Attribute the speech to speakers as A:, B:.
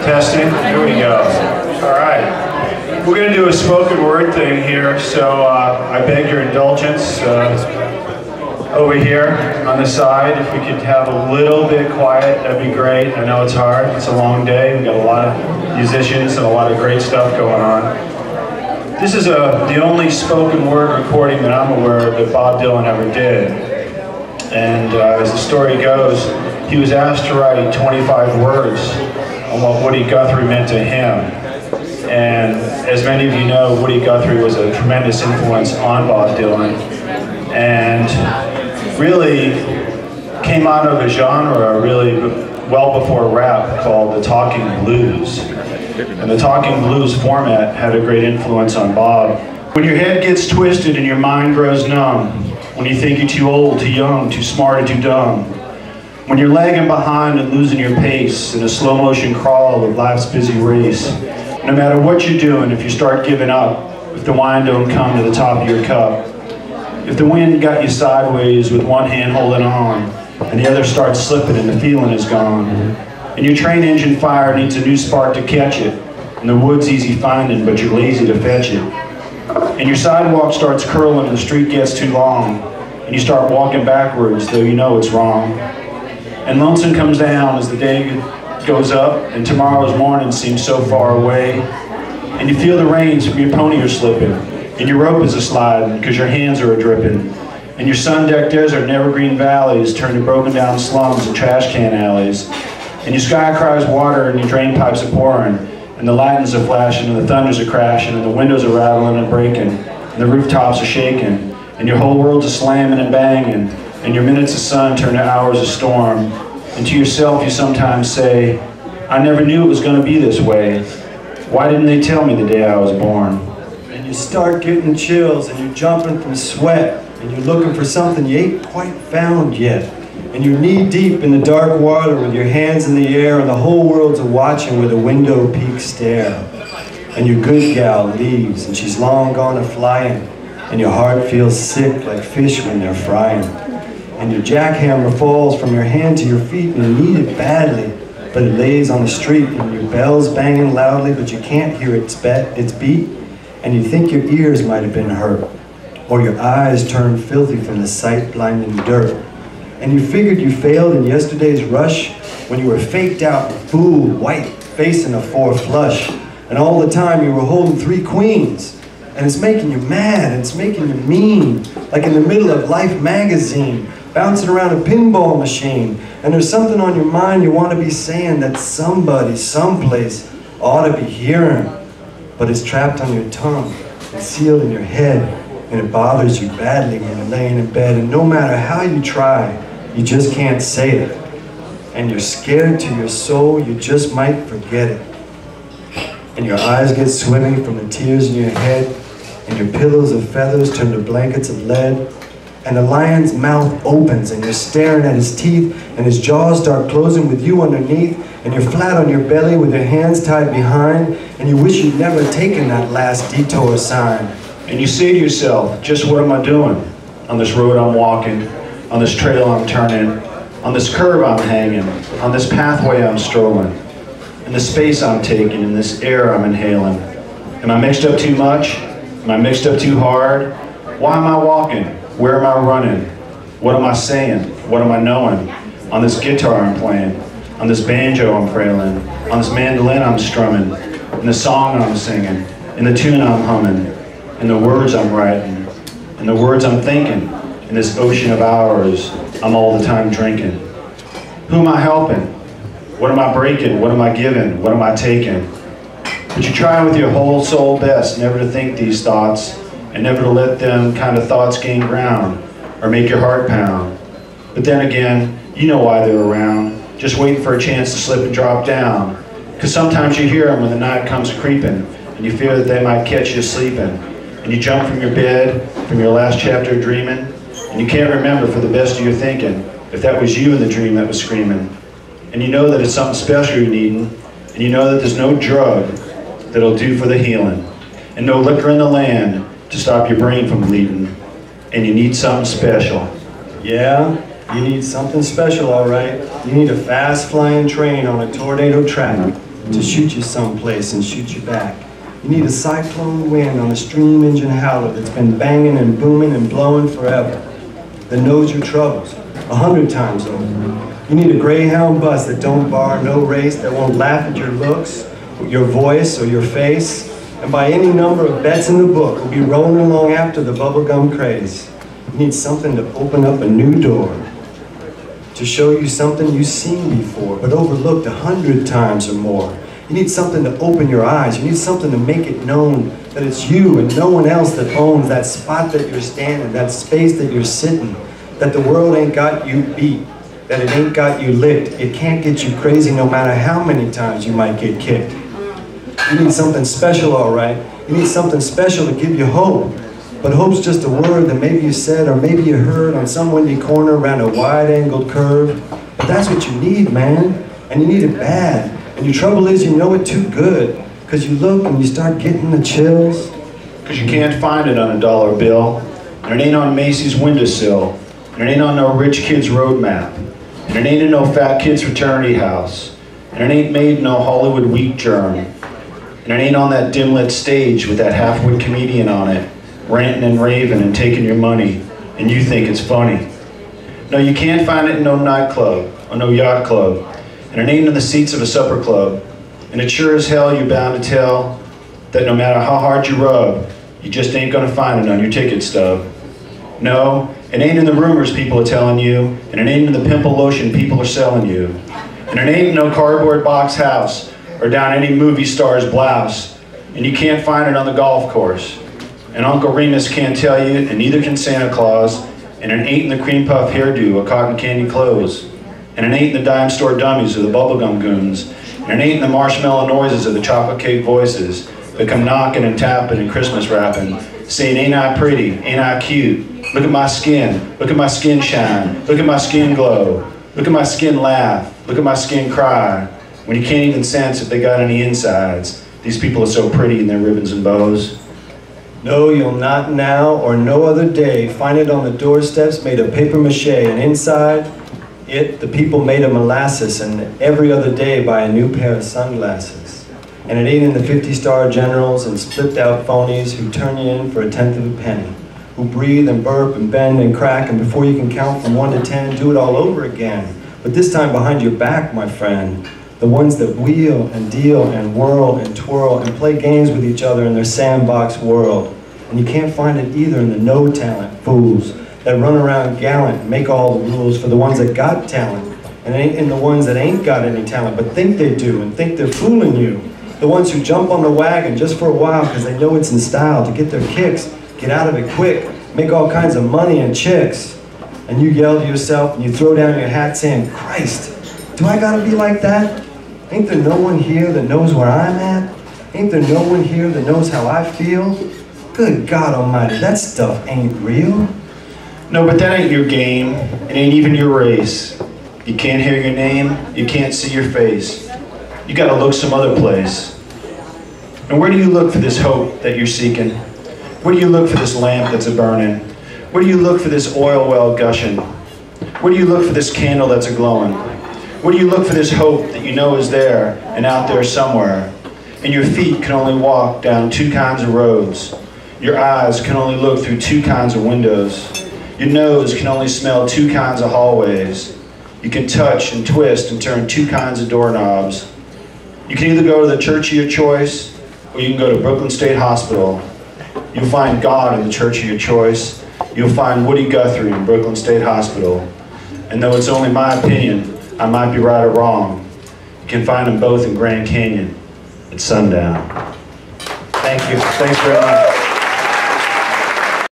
A: Testing, here we go. All right, we're gonna do a spoken word thing here, so I beg your indulgence over here on the side. If we could have a little bit quiet, that'd be great. I know it's hard, it's a long day. We've got a lot of musicians and a lot of great stuff going on. This is the only spoken word recording that I'm aware of that Bob Dylan ever did. And as the story goes, he was asked to write 25 words on what Woodie Guthrie meant to him. And as many of you know, Woodie Guthrie was a tremendous influence on Bob Dylan, and really came out of a genre really well before rap called the talking blues. And the talking blues format had a great influence on Bob. When your head gets twisted and your mind grows numb, when you think you're too old, too young, too smart, or too dumb, when you're lagging behind and losing your pace in a slow motion crawl of life's busy race, no matter what you're doing, if you start giving up, if the wine don't come to the top of your cup, if the wind got you sideways with one hand holding on and the other starts slipping and the feeling is gone, and your train engine fire needs a new spark to catch it, and the wood's easy finding but you're lazy to fetch it, and your sidewalk starts curling and the street gets too long, and you start walking backwards though you know it's wrong, and lonesome comes down as the day goes up and tomorrow's morning seems so far away, and you feel the reins from your pony are slipping, and your rope is a-sliding because your hands are a-dripping, and your sun-decked desert and evergreen valleys turn to broken down slums and trash can alleys, and your sky cries water and your drain pipes are pouring, and the lightnings are flashing and the thunders are crashing and the windows are rattling and breaking and the rooftops are shaking and your whole world's a slamming and banging and your minutes of sun turn to hours of storm, and to yourself you sometimes say, I never knew it was going to be this way. Why didn't they tell me the day I was born?
B: And you start getting chills and you're jumping from sweat and you're looking for something you ain't quite found yet. And you're knee deep in the dark water with your hands in the air and the whole world's a-watching with a window peak stare. And your good gal leaves and she's long gone a-flying and your heart feels sick like fish when they're frying. And your jackhammer falls from your hand to your feet and you need it badly, but it lays on the street and your bell's banging loudly but you can't hear its beat, and you think your ears might have been hurt or your eyes turned filthy from the sight-blinding dirt. And you figured you failed in yesterday's rush when you were faked out, fooled, white, facing a 4 flush. And all the time you were holding 3 queens. And it's making you mad, and it's making you mean, like in the middle of Life magazine, bouncing around a pinball machine. And there's something on your mind you want to be saying that somebody, someplace, ought to be hearing. But it's trapped on your tongue and sealed in your head, and it bothers you badly when you're laying in bed. And no matter how you try, you just can't say it. And you're scared to your soul, you just might forget it. And your eyes get swimmy from the tears in your head, and your pillows of feathers turn to blankets of lead, and the lion's mouth opens, and you're staring at his teeth, and his jaws start closing with you underneath, and you're flat on your belly with your hands tied behind, and you wish you'd never taken that last detour sign.
A: And you say to yourself, just what am I doing? On this road I'm walking, on this trail I'm turning, on this curve I'm hanging, on this pathway I'm strolling, in the space I'm taking, in this air I'm inhaling. Am I mixed up too much? Am I mixed up too hard? Why am I walking? Where am I running? What am I saying? What am I knowing? On this guitar I'm playing, on this banjo I'm frailing, on this mandolin I'm strumming, in the song I'm singing, in the tune I'm humming, in the words I'm writing, in the words I'm thinking, in this ocean of hours I'm all the time drinking. Who am I helping? What am I breaking? What am I giving? What am I taking? But you try with your whole soul best never to think these thoughts and never to let them kind of thoughts gain ground or make your heart pound. But then again, you know why they're around, just waiting for a chance to slip and drop down. Because sometimes you hear them when the night comes creeping and you fear that they might catch you sleeping. And you jump from your bed, from your last chapter of dreaming, and you can't remember for the best of your thinking if that was you in the dream that was screaming. And you know that it's something special you're needing, and you know that there's no drug that'll do for the healing, and no liquor in the land to stop your brain from bleeding, and you need something special.
B: Yeah? You need something special, all right. You need a fast-flying train on a tornado track to shoot you someplace and shoot you back. You need a cyclone wind on a steam engine howler that's been banging and booming and blowing forever, that knows your troubles 100 times over. You need a Greyhound bus that don't bar no race, that won't laugh at your looks, your voice, or your face, and by any number of bets in the book will be rolling along after the bubblegum craze. You need something to open up a new door, to show you something you've seen before, but overlooked 100 times or more. You need something to open your eyes. You need something to make it known that it's you and no one else that owns that spot that you're standing, that space that you're sitting, that the world ain't got you beat, that it ain't got you licked. It can't get you crazy no matter how many times you might get kicked. You need something special, all right. You need something special to give you hope. But hope's just a word that maybe you said or maybe you heard on some windy corner around a wide-angled curve. But that's what you need, man. And you need it bad. And your trouble is you know it too good. Because you look and you start getting the chills.
A: Because you can't find it on a dollar bill. And it ain't on Macy's windowsill. And it ain't on no rich kid's road map. And it ain't in no fat kid's fraternity house. And it ain't made in no Hollywood wheat germ. And it ain't on that dim-lit stage with that half-wit comedian on it, ranting and raving and taking your money, and you think it's funny. No, you can't find it in no nightclub or no yacht club. And it ain't in the seats of a supper club. And it sure as hell you're bound to tell that no matter how hard you rub, you just ain't gonna find it on your ticket stub. No, it ain't in the rumors people are telling you, and it ain't in the pimple lotion people are selling you. And it ain't in no cardboard box house or down any movie star's blouse. And you can't find it on the golf course. And Uncle Remus can't tell you, and neither can Santa Claus. And it ain't in the cream puff hairdo or cotton candy clothes. And it ain't in the dime store dummies or the bubblegum goons. And it ain't in the marshmallow noises of the chocolate cake voices that come knocking and tapping and Christmas rapping, saying, ain't I pretty, ain't I cute? Look at my skin shine, look at my skin glow, look at my skin laugh, look at my skin cry. When you can't even sense if they got any insides. These people are so pretty in their ribbons and bows.
B: No, you'll not now or no other day find it on the doorsteps made of paper mache, and inside it the people made of molasses, and every other day buy a new pair of sunglasses. And it ain't in the 50-star generals and split-out phonies who turn you in for a tenth of a penny, who breathe and burp and bend and crack, and before you can count from 1 to 10, do it all over again. But this time behind your back, my friend. The ones that wheel and deal and whirl and twirl and play games with each other in their sandbox world. And you can't find it either in the no-talent fools that run around gallant and make all the rules for the ones that got talent. And it ain't in the ones that ain't got any talent but think they do and think they're fooling you. The ones who jump on the wagon just for a while because they know it's in style to get their kicks, get out of it quick, make all kinds of money and chicks. And you yell to yourself and you throw down your hat saying, Christ, do I gotta be like that? Ain't there no one here that knows where I'm at? Ain't there no one here that knows how I feel? Good God Almighty, that stuff ain't real.
A: No, but that ain't your game. It ain't even your race. You can't hear your name. You can't see your face. You gotta look some other place. And where do you look for this hope that you're seeking? Where do you look for this lamp that's a-burning? Where do you look for this oil well gushing? Where do you look for this candle that's a-glowing? Where do you look for this hope that you know is there and out there somewhere? And your feet can only walk down 2 kinds of roads. Your eyes can only look through 2 kinds of windows. Your nose can only smell 2 kinds of hallways. You can touch and twist and turn 2 kinds of doorknobs. You can either go to the church of your choice, or you can go to Brooklyn State Hospital. You'll find God in the church of your choice. You'll find Woodie Guthrie in Brooklyn State Hospital. And though it's only my opinion, I might be right or wrong, you can find them both in Grand Canyon at sundown. Thank you. Thanks very much.